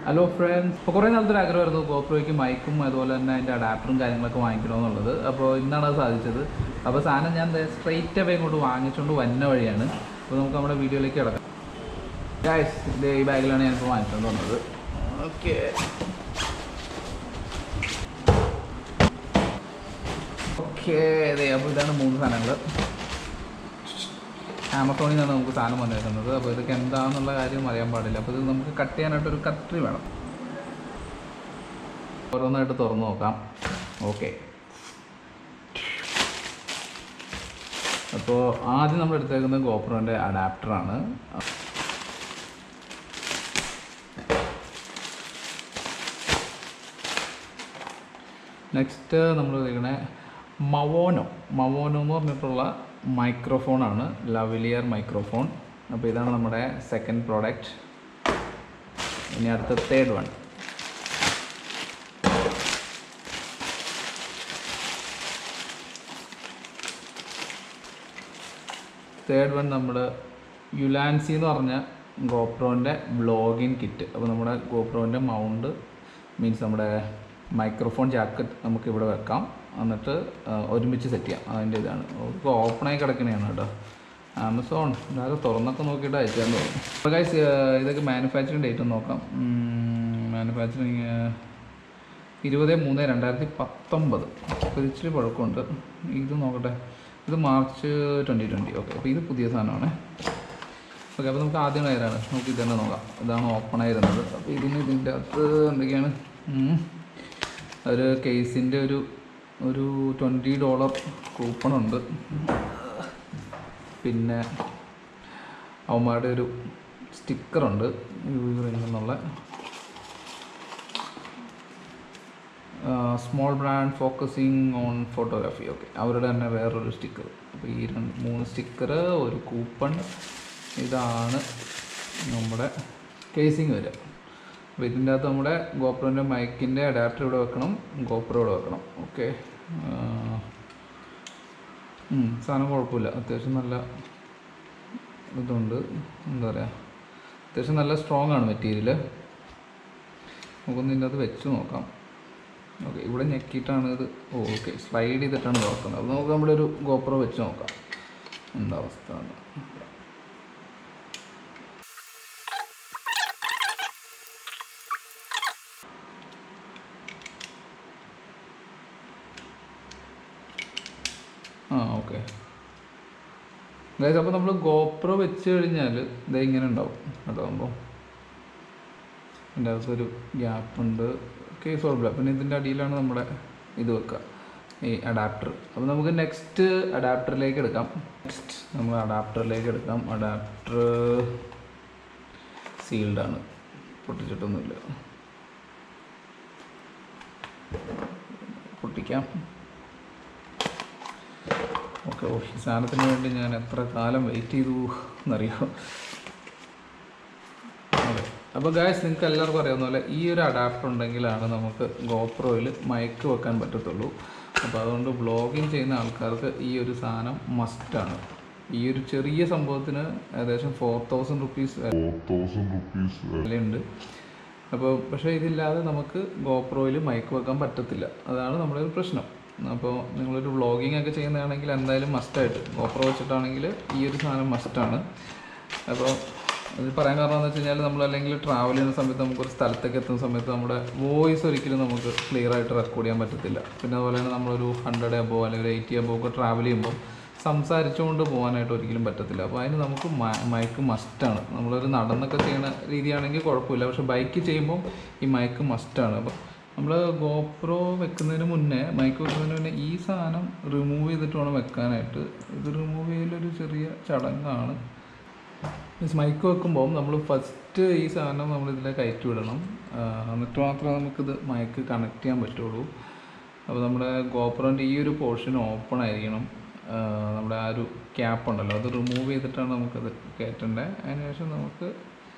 Hello friends, ഇപ്പോൾ കുറേ നാളത്തെ ആഗ്രഹമായിരുന്നു ഗോപ്രോയ്ക്ക് മൈക്കും അതുപോലെ തന്നെ അതിൻ്റെ അഡാപ്റ്ററും കാര്യങ്ങളൊക്കെ വാങ്ങിക്കണമെന്നുള്ളത്. അപ്പോൾ ഇന്നാണ് അത് സാധിച്ചത്. അപ്പോൾ സാധനം ഞാൻ സ്ട്രെയിറ്റ് അവേ ഇങ്ങോട്ട് വാങ്ങിച്ചുകൊണ്ട് വന്ന വഴിയാണ്. അപ്പോൾ നമുക്ക് നമ്മുടെ വീഡിയോയിലേക്ക് കിടക്കാം. ഗൈസ്, ഇത് ഈ ബാഗിലാണ് ഞാനിപ്പോൾ വാങ്ങിച്ചുകൊണ്ട് വന്നത്. ഓക്കെ ഓക്കെ അതെ. അപ്പോൾ ഇതാണ് 3 സാധനങ്ങൾ. ആമസോണിൽ നിന്നാണ് നമുക്ക് സാധനം വന്നിരിക്കുന്നത്. അപ്പോൾ ഇതൊക്കെ എന്താണെന്നുള്ള കാര്യം അറിയാൻ പാടില്ല. അപ്പോൾ ഇത് നമുക്ക് കട്ട് ചെയ്യാനായിട്ടൊരു കത്രി വേണം. ഓരോന്നായിട്ട് തുറന്ന് നോക്കാം. ഓക്കെ, അപ്പോൾ ആദ്യം നമ്മൾ എടുത്തേക്കുന്നത് ഗോപ്രോൻ്റെ അഡാപ്റ്ററാണ്. നെക്സ്റ്റ് നമ്മൾ എടുക്കണേ മവോനോ എന്ന് പറഞ്ഞിട്ടുള്ള മൈക്രോഫോണാണ്, ലവലിയർ മൈക്രോഫോൺ. അപ്പോൾ ഇതാണ് നമ്മുടെ സെക്കൻഡ് പ്രോഡക്റ്റ്. ഇനി അടുത്ത തേർഡ് വൺ. നമ്മൾ യുലാൻസി എന്ന് പറഞ്ഞ ഗോപ്രോൻ്റെ വ്ളോഗിങ് കിറ്റ്. അപ്പോൾ നമ്മുടെ ഗോപ്രോൻ്റെ മൗണ്ട് മീൻസ് നമ്മുടെ മൈക്രോഫോൺ ജാക്കറ്റ് നമുക്കിവിടെ വെക്കാം, എന്നിട്ട് ഒരുമിച്ച് സെറ്റ് ചെയ്യാം. അതിൻ്റെ ഇതാണ്. ഇപ്പോൾ ഓപ്പണായി കിടക്കണതാണ് കേട്ടോ. ആമസോൺ ഇതൊക്കെ തുറന്നൊക്കെ നോക്കിയിട്ട് അയച്ചാൽ തോന്നും. അപ്പോൾ ഗൈസ്, ഇതൊക്കെ മാനുഫാക്ചറിങ് ഡേറ്റ് ഒന്ന് നോക്കാം. മാനുഫാക്ചറിങ് 20/3/2019. അപ്പോൾ ഇച്ചിരി പഴക്കമുണ്ട്. ഇത് നോക്കട്ടെ, ഇത് മാർച്ച് 2020. ഓക്കെ, അപ്പോൾ ഇത് പുതിയ സാധനമാണ്. ഓക്കെ, അപ്പോൾ നമുക്ക് ആദ്യം കയറാണ്. നമുക്ക് ഇത് തന്നെ നോക്കാം. ഇതാണ് ഓപ്പൺ ആയിരുന്നത്. അപ്പോൾ ഇതിൻ്റെ അകത്ത് എന്തൊക്കെയാണ്, ഒരു കേസിൻ്റെ ഒരു $20 കൂപ്പണുണ്ട്. പിന്നെ അവന്മാരുടെ ഒരു സ്റ്റിക്കറുണ്ട്, എന്നുള്ള small brand focusing on photography. Okay, അവരുടെ തന്നെ വേറൊരു സ്റ്റിക്കർ. അപ്പോൾ ഈ 3 സ്റ്റിക്കർ, ഒരു കൂപ്പൺ. ഇതാണ് നമ്മുടെ കേസിങ് വരിക. അപ്പോൾ ഇതിൻ്റെ അകത്ത് നമ്മുടെ ഗോപ്രോൻ്റെ മൈക്കിൻ്റെ അഡാപ്റ്റർ ഇവിടെ വെക്കണം, ഗോപ്രോ ഇവിടെ വെക്കണം. ഓക്കെ, സാധനം കുഴപ്പമില്ല. അത്യാവശ്യം നല്ല ഇതുണ്ട്, എന്താ പറയുക, അത്യാവശ്യം നല്ല സ്ട്രോങ് ആണ് മെറ്റീരിയൽ. നമുക്കൊന്ന് ഇതിൻ്റെ അകത്ത് വെച്ച് നോക്കാം. ഓക്കെ, ഇവിടെ ഞെക്കിയിട്ടാണ് ഇത്. ഓക്കെ, സ്ലൈഡ് ചെയ്തിട്ടാണ് തുറക്കുന്നത്. അപ്പോൾ നമുക്ക് നമ്മുടെ ഒരു ഗോപ്രോ വെച്ച് നോക്കാം എന്താ അവസ്ഥ. ഓക്കെ ഗൈസ്, അപ്പോൾ നമ്മൾ ഗോപ്രോ വെച്ച് കഴിഞ്ഞാൽ ഇത് ഇങ്ങനെ ഉണ്ടാവും കേട്ടോ. അപ്പോൾ ഇതിൻ്റെ അകത്തൊരു ഗ്യാപ്പുണ്ട്. കേസ് കുഴപ്പമില്ല. പിന്നെ ഇതിൻ്റെ അടിയിലാണ് നമ്മുടെ ഇത് വെക്കുക, ഈ അഡാപ്റ്റർ. അപ്പോൾ നമുക്ക് നെക്സ്റ്റ് അഡാപ്റ്ററിലേക്ക് എടുക്കാം. അഡാപ്റ്റർ സീൽഡാണ്, പൊട്ടിച്ചിട്ടൊന്നുമില്ല. പൊട്ടിക്കാം. ഓക്കെ, ഈ സാധനത്തിന് വേണ്ടി ഞാൻ എത്ര കാലം വെയിറ്റ് ചെയ്തു എന്നറിയാം. അതെ, അപ്പോൾ ഗായ്സ്, നിങ്ങൾക്ക് എല്ലാവർക്കും അറിയാവുന്ന പോലെ ഈ ഒരു അഡാപ്റ്റർ ഉണ്ടെങ്കിലാണ് നമുക്ക് ഗോപ്രോയിൽ മൈക്ക് വെക്കാൻ പറ്റത്തുള്ളൂ. അപ്പോൾ അതുകൊണ്ട് വ്ളോഗിങ് ചെയ്യുന്ന ആൾക്കാർക്ക് ഈ ഒരു സാധനം മസ്റ്റാണ്. ഈ ഒരു ചെറിയ സംഭവത്തിന് ഏകദേശം 4000 റുപ്പീസ് വിലയുണ്ട്. അപ്പോൾ പക്ഷേ ഇതില്ലാതെ നമുക്ക് ഗോപ്രോയിൽ മൈക്ക് വെക്കാൻ പറ്റത്തില്ല. അതാണ് നമ്മുടെ ഒരു പ്രശ്നം. അപ്പോൾ നിങ്ങളൊരു വ്ളോഗിങ് ഒക്കെ ചെയ്യുന്നതാണെങ്കിൽ എന്തായാലും മസ്റ്റായിട്ട് ഗോപ്രോ വെച്ചിട്ടാണെങ്കിൽ ഈ ഒരു സാധനം മസ്റ്റാണ്. അപ്പോൾ ഇത് പറയാൻ കാരണം എന്ന് വെച്ച് കഴിഞ്ഞാൽ, നമ്മൾ അല്ലെങ്കിൽ ട്രാവൽ ചെയ്യുന്ന സമയത്ത്, നമുക്കൊരു സ്ഥലത്തേക്ക് എത്തുന്ന സമയത്ത് നമ്മുടെ വോയിസ് ഒരിക്കലും നമുക്ക് ക്ലിയർ ആയിട്ട് റെക്കോർഡ് ചെയ്യാൻ പറ്റത്തില്ല. പിന്നെ അതുപോലെ തന്നെ നമ്മളൊരു 100 അബോ അല്ലെങ്കിൽ 80 അബോ ഒക്കെ ട്രാവൽ ചെയ്യുമ്പോൾ സംസാരിച്ചുകൊണ്ട് പോകാനായിട്ട് ഒരിക്കലും പറ്റത്തില്ല. അപ്പോൾ അതിന് നമുക്ക് മൈക്ക് മസ്റ്റാണ്. നമ്മളൊരു നടന്നൊക്കെ ചെയ്യുന്ന രീതിയാണെങ്കിൽ കുഴപ്പമില്ല, പക്ഷേ ബൈക്ക് ചെയ്യുമ്പോൾ ഈ മൈക്ക് മസ്റ്റാണ്. അപ്പോൾ നമ്മൾ ഗോപ്രോ വെക്കുന്നതിന് മുന്നേ, മൈക്ക് വെക്കുന്നതിന് മുന്നേ ഈ സാധനം റിമൂവ് ചെയ്തിട്ട് വേണം വെക്കാനായിട്ട്. ഇത് റിമൂവ് ചെയ്യലൊരു ചെറിയ ചടങ്ങാണ്. മീൻസ് മൈക്ക് വെക്കുമ്പോൾ നമ്മൾ ഫസ്റ്റ് ഈ സാധനം നമ്മളിതിലെ കയറ്റി വിടണം, എന്നിട്ട് മാത്രമേ നമുക്കിത് മൈക്ക് കണക്ട് ചെയ്യാൻ പറ്റുള്ളൂ. അപ്പോൾ നമ്മുടെ ഗോപ്രോൻ്റെ ഈ ഒരു പോർഷൻ ഓപ്പൺ ആയിരിക്കണം. നമ്മുടെ ആ ഒരു ക്യാപ്പ് ഉണ്ടല്ലോ, അത് റിമൂവ് ചെയ്തിട്ടാണ് നമുക്കത് കയറ്റേണ്ടത്. അതിനുശേഷം നമുക്ക്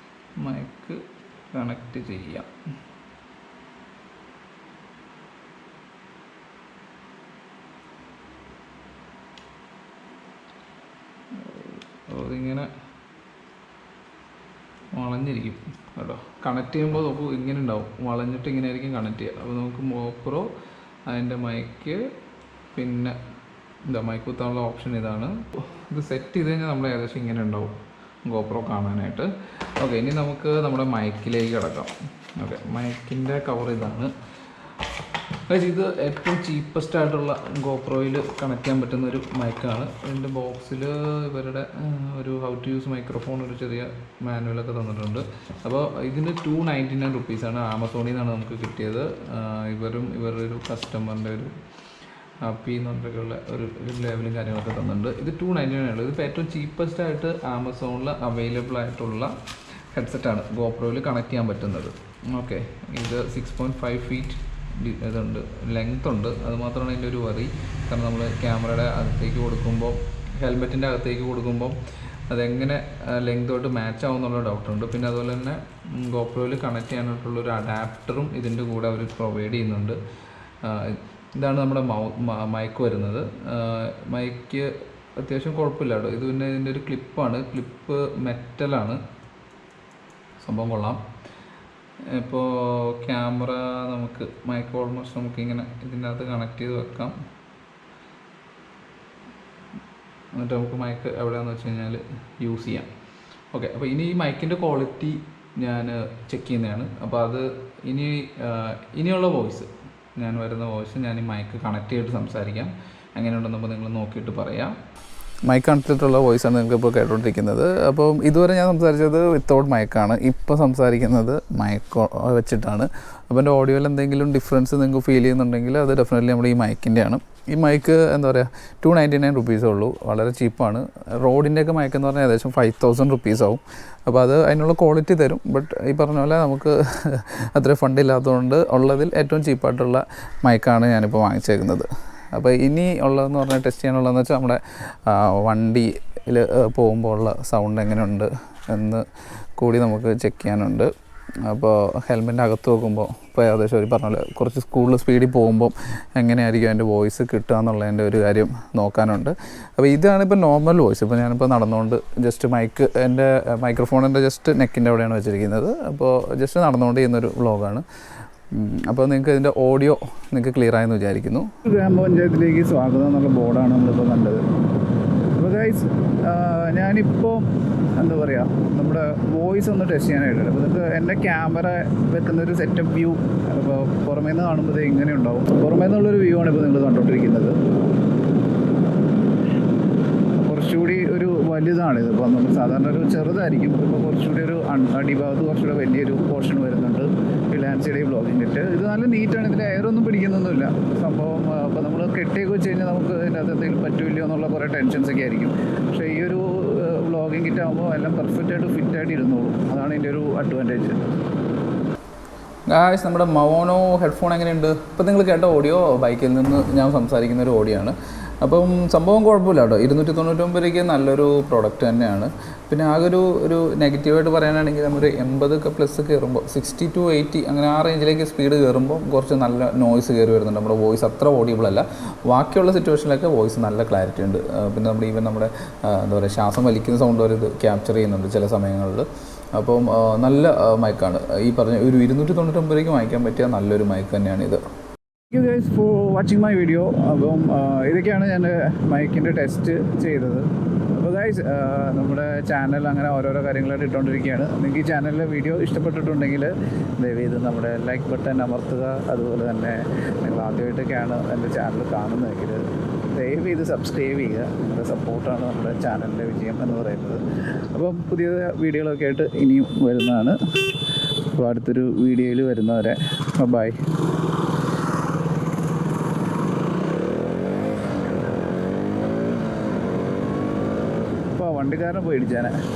മൈക്ക് കണക്റ്റ് ചെയ്യാം. അതിങ്ങനെ വളഞ്ഞിരിക്കും കേട്ടോ. കണക്ട് ചെയ്യുമ്പോൾ നമുക്ക് ഇങ്ങനെ ഉണ്ടാവും, വളഞ്ഞിട്ട് ഇങ്ങനെ ആയിരിക്കും കണക്ട് ചെയ്യുക. അപ്പോൾ നമുക്ക് GoPro, അതിൻ്റെ മൈക്ക്, പിന്നെ എന്താ മൈക്ക് കുത്താനുള്ള ഓപ്ഷൻ ഇതാണ്. ഇത് സെറ്റ് ചെയ്ത് കഴിഞ്ഞാൽ നമ്മൾ ഏകദേശം ഇങ്ങനെ ഉണ്ടാവും GoPro കാണാനായിട്ട്. ഓക്കെ, ഇനി നമുക്ക് നമ്മുടെ മൈക്കിലേക്ക് കിടക്കാം. ഓക്കെ, മൈക്കിൻ്റെ കവർ ഇതാണ്. ഇത് ഏറ്റവും ചീപ്പസ്റ്റ് ആയിട്ടുള്ള GoProയിൽ കണക്ട് ചെയ്യാൻ പറ്റുന്ന ഒരു മൈക്കാണ്. ഇതിൻ്റെ ബോക്സിൽ ഇവരുടെ ഒരു ഹൗ ടു യൂസ് മൈക്രോഫോൺ ഒരു ചെറിയ മാനുവലൊക്കെ തന്നിട്ടുണ്ട്. അപ്പോൾ ഇതിന് 299 റുപ്പീസാണ്, ആമസോണിൽ നിന്നാണ് നമുക്ക് കിട്ടിയത്. ഇവരുടെ ഒരു കസ്റ്റമറിൻ്റെ ഒരു ഹാപ്പി എന്ന് പറഞ്ഞിട്ടുള്ള ഒരു ലെവലും കാര്യങ്ങളൊക്കെ തന്നിട്ടുണ്ട്. ഇത് 299 ആണ്. ഇതിപ്പോൾ ഏറ്റവും ചീപ്പസ്റ്റ് ആയിട്ട് ആമസോണിൽ അവൈലബിൾ ആയിട്ടുള്ള ഹെഡ്സെറ്റാണ് GoProയിൽ കണക്ട് ചെയ്യാൻ പറ്റുന്നത്. ഓക്കെ, ഇത് 6.5 ഫീറ്റ് ഇതുണ്ട്, ലെങ്ത് ഉണ്ട്. അതുമാത്രമാണ് ഇതിൻ്റെ ഒരു വറി. കാരണം നമ്മൾ ക്യാമറയുടെ അകത്തേക്ക് കൊടുക്കുമ്പോൾ, ഹെൽമെറ്റിൻ്റെ അകത്തേക്ക് കൊടുക്കുമ്പോൾ അതെങ്ങനെ ലെങ്തോട്ട് മാച്ച് ആവുമെന്നുള്ള ഡൗട്ടുണ്ട്. പിന്നെ അതുപോലെ തന്നെ GoProയിൽ കണക്ട് ചെയ്യാനായിട്ടുള്ളൊരു അഡാപ്റ്ററും ഇതിൻ്റെ കൂടെ അവർ പ്രൊവൈഡ് ചെയ്യുന്നുണ്ട്. ഇതാണ് നമ്മുടെ മൈക്ക് വരുന്നത്. മൈക്ക് അത്യാവശ്യം കുഴപ്പമില്ല കേട്ടോ. ഇത് പിന്നെ ഇതിൻ്റെ ഒരു ക്ലിപ്പാണ്, ക്ലിപ്പ് മെറ്റലാണ്, സംഭവം കൊള്ളാം. ഇപ്പോൾ ക്യാമറ നമുക്ക് മൈക്ക് ഓൾമോസ്റ്റ് നമുക്കിങ്ങനെ ഇതിൻ്റെ അകത്ത് കണക്ട് ചെയ്ത് വെക്കാം. എന്നിട്ട് നമുക്ക് മൈക്ക് എവിടെയാണെന്ന് വെച്ച് കഴിഞ്ഞാൽ യൂസ് ചെയ്യാം. ഓക്കെ, അപ്പോൾ ഇനി ഈ മൈക്കിൻ്റെ ക്വാളിറ്റി ഞാൻ ചെക്ക് ചെയ്യുന്നതാണ്. അപ്പോൾ അത് ഇനിയുള്ള വോയിസ്, ഞാൻ വരുന്ന വോയിസ് ഞാൻ ഈ മൈക്ക് കണക്ട് ചെയ്തിട്ട് സംസാരിക്കാം. എങ്ങനെയുണ്ടെന്നപ്പോൾ നിങ്ങൾ നോക്കിയിട്ട് പറയാം. മൈക്ക് കണക്റ്റിട്ടുള്ള വോയിസാണ് നിങ്ങൾക്ക് ഇപ്പോൾ കേട്ടുകൊണ്ടിരിക്കുന്നത്. അപ്പം ഇതുവരെ ഞാൻ സംസാരിച്ചത് വിത്തൗട്ട് മൈക്കാണ്, ഇപ്പോൾ സംസാരിക്കുന്നത് മൈക്ക് വെച്ചിട്ടാണ്. അപ്പോൾ എൻ്റെ ഓഡിയോയിൽ എന്തെങ്കിലും ഡിഫറൻസ് നിങ്ങൾക്ക് ഫീൽ ചെയ്യുന്നുണ്ടെങ്കിൽ അത് ഡെഫിനറ്റ്ലി നമ്മുടെ ഈ മൈക്കിൻ്റെയാണ്. ഈ മൈക്ക് എന്താ പറയുക, 299 റുപ്പീസേ ഉള്ളൂ, വളരെ ചീപ്പാണ്. റോഡിൻ്റെയൊക്കെ മൈക്ക് എന്ന് പറഞ്ഞാൽ ഏകദേശം 5000 റുപ്പീസ് ആവും. അപ്പോൾ അത് അതിനുള്ള ക്വാളിറ്റി തരും. ബട്ട് ഈ പറഞ്ഞ പോലെ നമുക്ക് അത്ര ഫണ്ട് ഇല്ലാത്തതുകൊണ്ട് ഉള്ളതിൽ ഏറ്റവും ചീപ്പായിട്ടുള്ള മൈക്കാണ് ഞാനിപ്പോൾ വാങ്ങിച്ചേക്കുന്നത്. അപ്പോൾ ഇനി ഉള്ളതെന്ന് പറഞ്ഞാൽ ടെസ്റ്റ് ചെയ്യാനുള്ളതെന്ന് വെച്ചാൽ നമ്മുടെ വണ്ടിയിൽ പോകുമ്പോൾ ഉള്ള സൗണ്ട് എങ്ങനെയുണ്ട് എന്ന് കൂടി നമുക്ക് ചെക്ക് ചെയ്യാനുണ്ട്. അപ്പോൾ ഹെൽമെറ്റിൻ്റെ അകത്ത് നോക്കുമ്പോൾ ഇപ്പോൾ ഏകദേശം ഒരു പറഞ്ഞ പോലെ കുറച്ച് സ്കൂളിൽ സ്പീഡിൽ പോകുമ്പോൾ എങ്ങനെയായിരിക്കും അതിൻ്റെ വോയിസ് കിട്ടുക എന്നുള്ളതിൻ്റെ ഒരു കാര്യം നോക്കാനുണ്ട്. അപ്പോൾ ഇതാണ് ഇപ്പോൾ നോർമൽ വോയിസ്. ഇപ്പോൾ ഞാനിപ്പോൾ നടന്നുകൊണ്ട് ജസ്റ്റ് എൻ്റെ മൈക്രോഫോണിൻ്റെ ജസ്റ്റ് നെക്കിൻ്റെ അവിടെയാണ് വെച്ചിരിക്കുന്നത്. അപ്പോൾ ജസ്റ്റ് നടന്നുകൊണ്ട് ചെയ്യുന്നൊരു വ്ളോഗാണ്. അപ്പോൾ നിങ്ങൾക്ക് ഇതിൻ്റെ ഓഡിയോ നിങ്ങൾക്ക് ക്ലിയർ ആയെന്ന് വിചാരിക്കുന്നു. ഗ്രാമപഞ്ചായത്തിലേക്ക് സ്വാഗതം എന്നുള്ള ബോർഡാണ് നമ്മളിപ്പോൾ കണ്ടത്. അപ്പോൾ ഗൈസ്, ഞാനിപ്പോൾ എന്താ പറയുക, നമ്മുടെ വോയിസ് ഒന്ന് ടെസ്റ്റ് ചെയ്യാനായിട്ടുണ്ട്. അപ്പോൾ നിങ്ങൾക്ക് എൻ്റെ ക്യാമറ വെക്കുന്നൊരു സെറ്റപ്പ് വ്യൂ അപ്പോൾ പുറമേ നിന്ന് കാണുമ്പോൾ ഇങ്ങനെ ഉണ്ടാവും. പുറമേ നിന്നുള്ളൊരു വ്യൂ ആണ് ഇപ്പോൾ നിങ്ങൾ കണ്ടുകൊണ്ടിരിക്കുന്നത്. കുറച്ചുകൂടി ഒരു വലുതാണിത്. ഇപ്പോൾ നമുക്ക് സാധാരണ ഒരു ചെറുതായിരിക്കും, ഇപ്പോൾ കുറച്ചുകൂടി ഒരു അടിഭാഗത്ത് കുറച്ചുകൂടി വലിയൊരു പോർഷൻ വരുന്നുണ്ട് ഈ ലാൻഡ്സ്കേപ്പ് വ്ളോഗിങ് കിറ്റ്. ഇത് നല്ല നീറ്റാണ്, ഇതിൻ്റെ എയറൊന്നും പിടിക്കുന്നൊന്നുമില്ല സംഭവം. അപ്പോൾ നമ്മൾ കെട്ടിയൊക്കെ വെച്ച് കഴിഞ്ഞാൽ നമുക്ക് ഇതിൻ്റെ അകത്ത് എന്തെങ്കിലും പറ്റില്ലയോ എന്നുള്ള കുറേ ടെൻഷൻസൊക്കെ ആയിരിക്കും. പക്ഷേ ഈ ഒരു വ്ളോഗിങ് കിറ്റ് ആകുമ്പോൾ എല്ലാം പെർഫെക്റ്റായിട്ട് ഫിറ്റായിട്ട് ഇരുന്നോളും. അതാണ് ഇതിൻ്റെ ഒരു അഡ്വാൻറ്റേജ്. ഗായ്സ്, നമ്മുടെ മവോനോ ഹെഡ്ഫോൺ എങ്ങനെയുണ്ട്? ഇപ്പോൾ നിങ്ങൾ കേട്ട ഓഡിയോ ബൈക്കിൽ നിന്ന് ഞാൻ സംസാരിക്കുന്ന ഒരു ഓഡിയോ ആണ്. അപ്പം സംഭവം കുഴപ്പമില്ല കേട്ടോ. 299 രൂപയ്ക്ക് നല്ലൊരു പ്രോഡക്റ്റ് തന്നെയാണ്. പിന്നെ ആകെ ഒരു നെഗറ്റീവായിട്ട് പറയാനാണെങ്കിൽ നമ്മളൊരു 80 പ്ലസ് കയറുമ്പോൾ 60 to 80 അങ്ങനെ ആ റേഞ്ചിലേക്ക് സ്പീഡ് കയറുമ്പോൾ കുറച്ച് നല്ല നോയ്സ് കയറി വരുന്നുണ്ട്. നമ്മുടെ വോയിസ് അത്ര ഓഡിയബിൾ അല്ല. ബാക്കിയുള്ള സിറ്റുവേഷനിലൊക്കെ വോയിസ് നല്ല ക്ലാരിറ്റി ഉണ്ട്. പിന്നെ നമ്മുടെ നമ്മുടെ എന്താ പറയുക, ശ്വാസം വലിക്കുന്ന സൗണ്ട് വരെ ഇത് ക്യാപ്ചർ ചെയ്യുന്നുണ്ട് ചില സമയങ്ങളിൽ. അപ്പം നല്ല മൈക്കാണ്. ഈ പറഞ്ഞ ഒരു 299 രൂപയ്ക്ക് വാങ്ങിക്കാൻ പറ്റിയ നല്ലൊരു മൈക്ക് തന്നെയാണിത്. Thank you guys for watching my video. അപ്പം ഇതൊക്കെയാണ് ഞാൻ മൈക്കിൻ്റെ ടെസ്റ്റ് ചെയ്തത്. അപ്പോൾ ഗൈസ്, നമ്മുടെ ചാനൽ അങ്ങനെ ഓരോരോ കാര്യങ്ങളായിട്ട് ഇട്ടുകൊണ്ടിരിക്കുകയാണ്. നിങ്ങൾക്ക് ഈ ചാനലിലെ വീഡിയോ ഇഷ്ടപ്പെട്ടിട്ടുണ്ടെങ്കിൽ ദയവേത് നമ്മുടെ ലൈക്ക് ബട്ടൺ അമർത്തുക. അതുപോലെ തന്നെ നിങ്ങൾ ആദ്യമായിട്ടൊക്കെയാണ് എൻ്റെ ചാനൽ കാണുന്നതെങ്കിൽ ദയവ് ഇത് സബ്സ്ക്രൈബ് ചെയ്യുക. നിങ്ങളുടെ സപ്പോർട്ടാണ് നമ്മുടെ ചാനലിൻ്റെ വിജയം എന്ന് പറയുന്നത്. അപ്പം പുതിയ വീഡിയോകളൊക്കെ ആയിട്ട് ഇനിയും വരുന്നതാണ്. അപ്പോൾ അടുത്തൊരു വീഡിയോയിൽ വരുന്നവരെ ബൈ. വണ്ടിക്കാരനെ പോയി ഇടിച്ചാനെ.